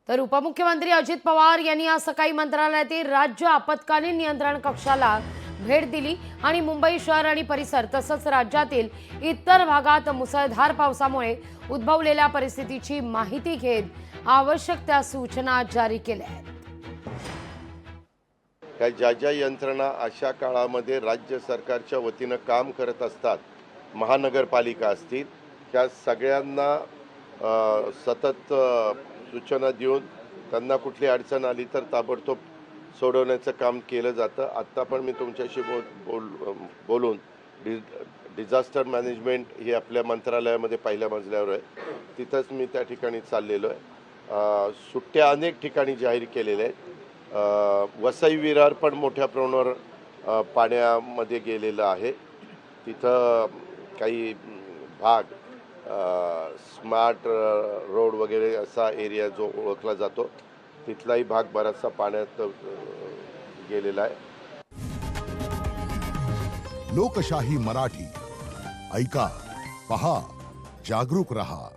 तर उपमुख्यमंत्री अजित पवार यांनी आज सकाळी मंत्रालयातील राज्य आपत्कालीन नियंत्रण कक्षाला भेट दिली आणि मुंबई शहर आणि परिसर तसंच राज्यातील इतर भागात मुसळधार पावसामुळे उद्भवलेल्या परिस्थितीची माहिती घेत आवश्यक त्या सूचना जारी केल्या आहेत। ज्या यंत्रणा अशा काळामध्ये राज्य सरकारच्या वतीनं काम करत असतात, महानगरपालिका असतील, त्या सगळ्यांना सतत सूचना देऊन त्यांना कुठली अडचण आली तर ताबडतोब सोडवण्याचं काम केलं जातं। आत्ता पण मी तुमच्याशी बोलून डिझास्टर मॅनेजमेंट ही आपल्या मंत्रालयामध्ये पहिल्या मजल्यावर आहे, तिथंच मी त्या ठिकाणी चाललेलो आहे। सुट्ट्या अनेक ठिकाणी जाहीर केलेल्या आहेत। वसई विरार पण मोठ्या प्रमाणावर पाण्यामध्ये गेलेलं आहे। तिथं काही भाग स्मार्ट रोड वगैरे असा एरिया जो ओळखला जातो, तिथलाही भाग बराचसा पाण्यात गेलेला आहे। लोकशाही मराठी ऐका, पहा, जागरूक रहा।